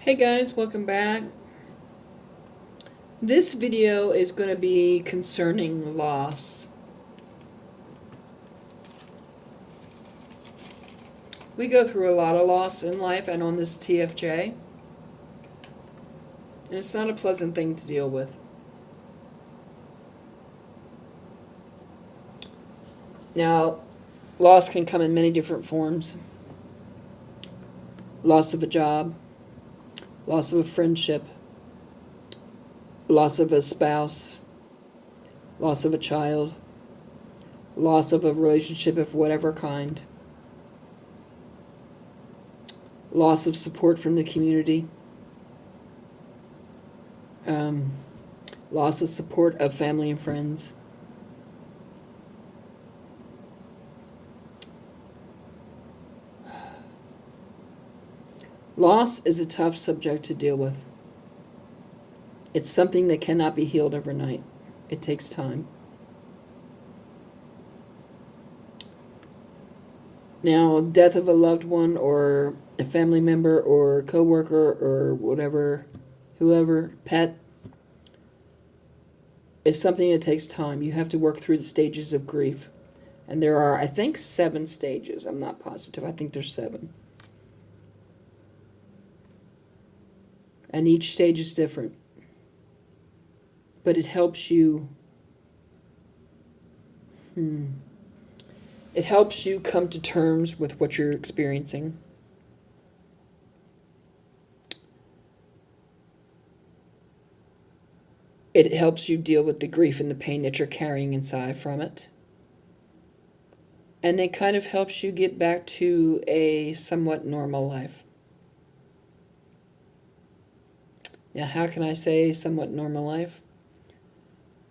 Hey guys, welcome back. This video is going to be concerning loss. We go through a lot of loss in life and on this TFJ, and it's not a pleasant thing to deal with. Now, loss can come in many different forms. Loss of a job, loss of a friendship, loss of a spouse, loss of a child, loss of a relationship of whatever kind, loss of support from the community, loss of support of family and friends. Loss is a tough subject to deal with. It's something that cannot be healed overnight. It takes time. Now, death of a loved one or a family member or coworker or whatever, whoever, pet, is something that takes time. You have to work through the stages of grief. And there are, I think, 7 stages. I'm not positive. I think there's 7. And each stage is different. But it helps you it helps you come to terms with what you're experiencing. It helps you deal with the grief and the pain that you're carrying inside from it. And it kind of helps you get back to a somewhat normal life. Now, how can I say somewhat normal life?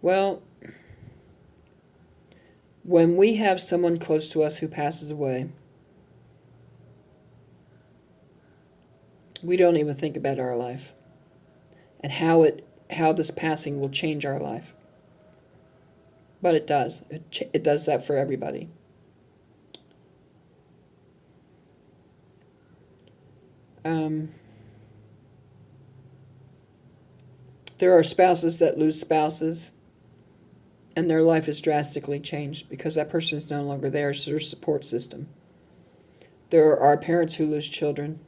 Well, when we have someone close to us who passes away, we don't even think about our life and how this passing will change our life. But it does. It does that for everybody. There are spouses that lose spouses, and their life is drastically changed because that person is no longer there as their support system. There are parents who lose children.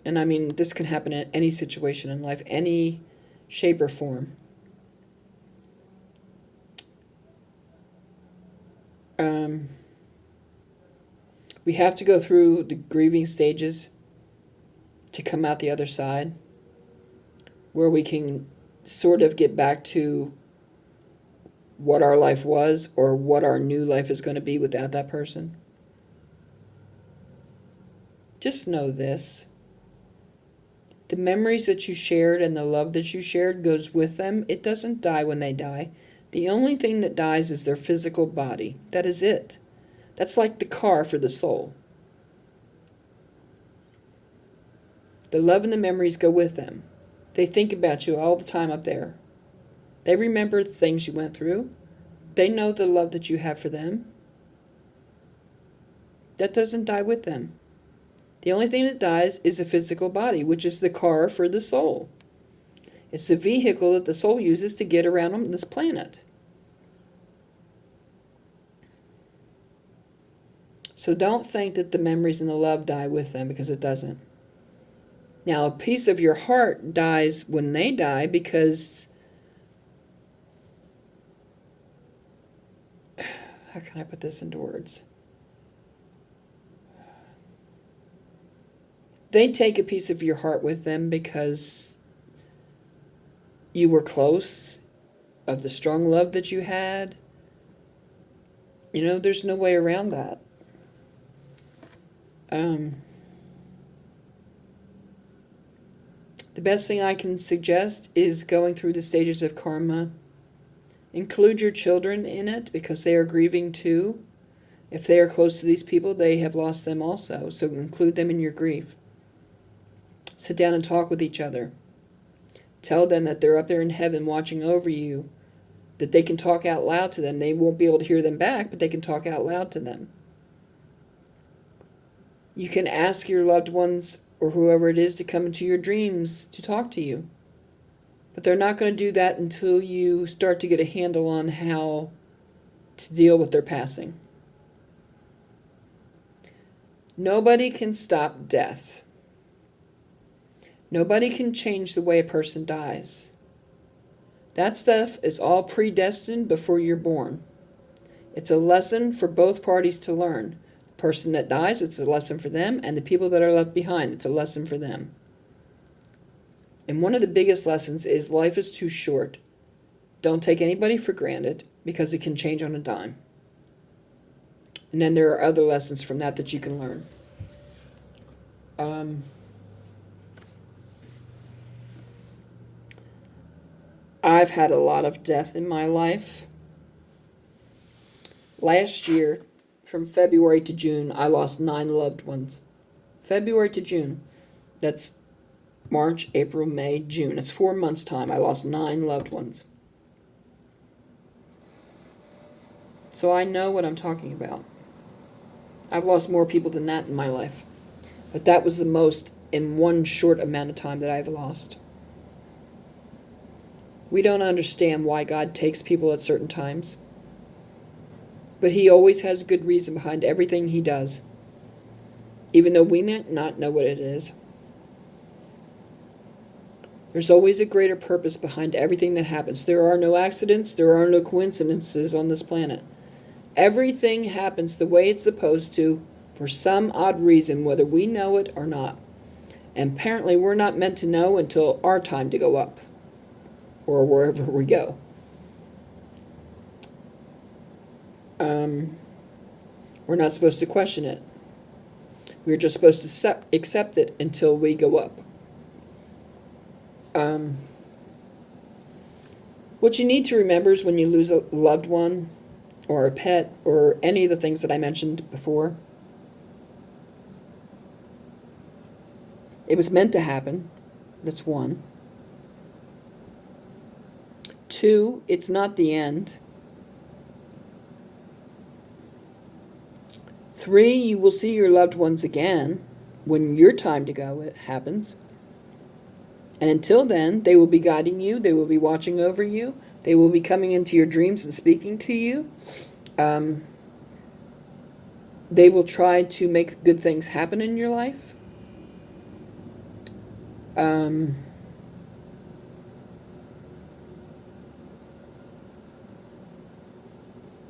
And I mean, this can happen in any situation in life, any shape or form. We have to go through the grieving stages to come out the other side, where we can sort of get back to what our life was or what our new life is going to be without that person. Just know this. The memories that you shared and the love that you shared goes with them. It doesn't die when they die. The only thing that dies is their physical body. That is it. That's like the car for the soul. The love and the memories go with them. They think about you all the time up there. They remember the things you went through. They know the love that you have for them. That doesn't die with them. The only thing that dies is the physical body, which is the car for the soul. It's the vehicle that the soul uses to get around on this planet. So don't think that the memories and the love die with them, because it doesn't. Now, a piece of your heart dies when they die because, how can I put this into words? They take a piece of your heart with them because you were close, of the strong love that you had. You know, there's no way around that. The best thing I can suggest is going through the stages of karma. Include your children in it because they are grieving too. If they are close to these people, they have lost them also. So include them in your grief. Sit down and talk with each other. Tell them that they're up there in heaven watching over you, that they can talk out loud to them. They won't be able to hear them back, but they can talk out loud to them. You can ask your loved ones or whoever it is to come into your dreams to talk to you. But they're not going to do that until you start to get a handle on how to deal with their passing. Nobody can stop death. Nobody can change the way a person dies. That stuff is all predestined before you're born. It's a lesson for both parties to learn. The person that dies, it's a lesson for them, and the people that are left behind, it's a lesson for them. And one of the biggest lessons is life is too short. Don't take anybody for granted, because it can change on a dime. And then there are other lessons from that you can learn. I've had a lot of death in my life. Last year, from February to June, I lost 9 loved ones. February to June. That's March, April, May, June. It's 4 months' time. I lost 9 loved ones. So I know what I'm talking about. I've lost more people than that in my life. But that was the most in one short amount of time that I've lost. We don't understand why God takes people at certain times. But He always has a good reason behind everything He does. Even though we might not know what it is. There's always a greater purpose behind everything that happens. There are no accidents. There are no coincidences on this planet. Everything happens the way it's supposed to for some odd reason, whether we know it or not. And apparently we're not meant to know until our time to go up. Or wherever we go. We're not supposed to question it. We're just supposed to accept it until we go up. What you need to remember is when you lose a loved one or a pet or any of the things that I mentioned before, it was meant to happen. That's 1. 2, it's not the end. 3, you will see your loved ones again when your time to go happens. And until then, they will be guiding you. They will be watching over you. They will be coming into your dreams and speaking to you. They will try to make good things happen in your life.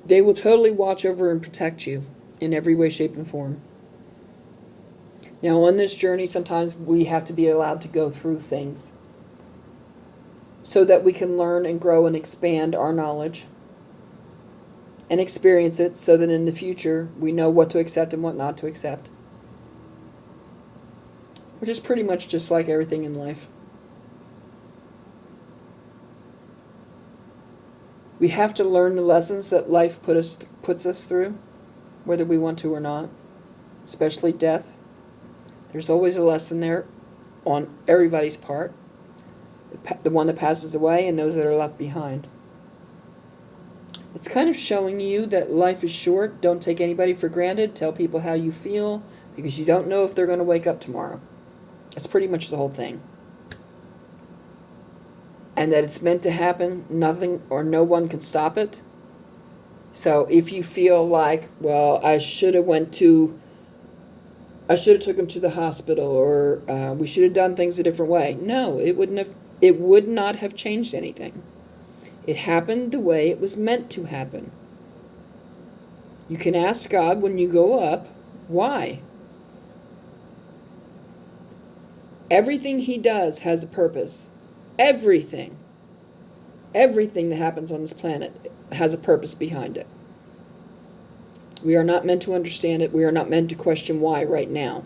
They will totally watch over and protect you in every way, shape, and form. Now, on this journey, sometimes we have to be allowed to go through things so that we can learn and grow and expand our knowledge and experience it so that in the future we know what to accept and what not to accept. Which is pretty much just like everything in life. We have to learn the lessons that life puts us through, whether we want to or not, especially death. There's always a lesson there on everybody's part, the one that passes away and those that are left behind. It's kind of showing you that life is short. Don't take anybody for granted. Tell people how you feel, because you don't know if they're going to wake up tomorrow. That's pretty much the whole thing. And that it's meant to happen. Nothing or no one can stop it. So if you feel like, well, I should have took him to the hospital, or we should have done things a different way. No, it would not have changed anything. It happened the way it was meant to happen. You can ask God when you go up, why? Everything He does has a purpose. Everything. Everything that happens on this planet has a purpose behind it. We are not meant to understand it. We are not meant to question why right now.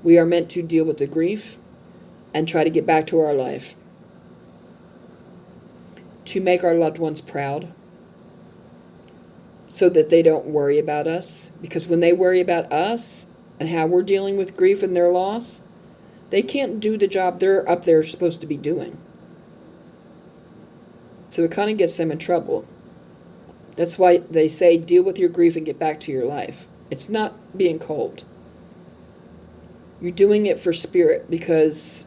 We are meant to deal with the grief and try to get back to our life. To make our loved ones proud so that they don't worry about us. Because when they worry about us and how we're dealing with grief and their loss, they can't do the job they're up there supposed to be doing. So it kind of gets them in trouble. That's why they say deal with your grief and get back to your life. It's not being cold. You're doing it for spirit because,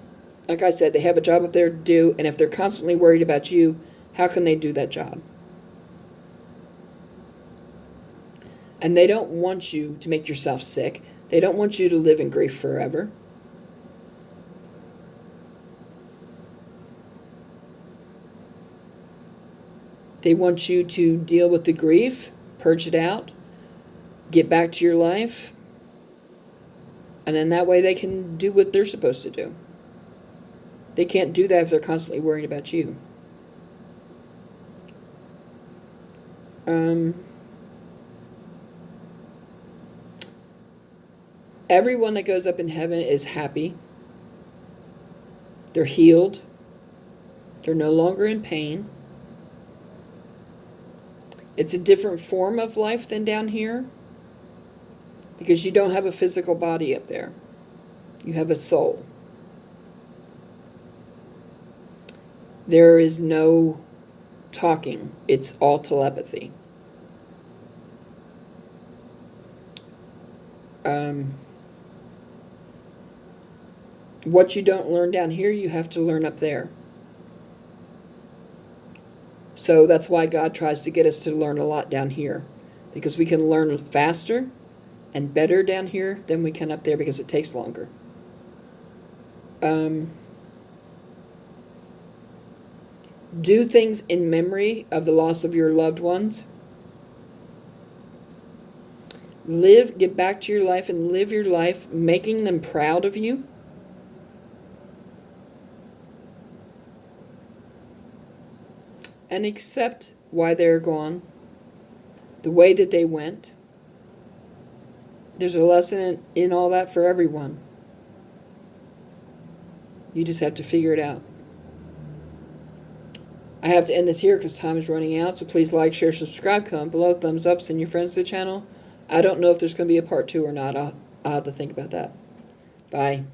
like I said, they have a job up there to do, and if they're constantly worried about you, how can they do that job? And they don't want you to make yourself sick. They don't want you to live in grief forever. They want you to deal with the grief, purge it out, get back to your life, and then that way they can do what they're supposed to do. They can't do that if they're constantly worrying about you. Everyone that goes up in heaven is happy. They're healed. They're no longer in pain. It's a different form of life than down here because you don't have a physical body up there. You have a soul. There is no talking. It's all telepathy. What you don't learn down here, you have to learn up there. So that's why God tries to get us to learn a lot down here, because we can learn faster and better down here than we can up there because it takes longer. Do things in memory of the loss of your loved ones. Get back to your life and live your life making them proud of you. And accept why they're gone, the way that they went. There's a lesson in all that for everyone. You just have to figure it out. I have to end this here because time is running out, so please like, share, subscribe, comment below, thumbs up, send your friends to the channel. I don't know if there's going to be a part 2 or not. I'll have to think about that. Bye.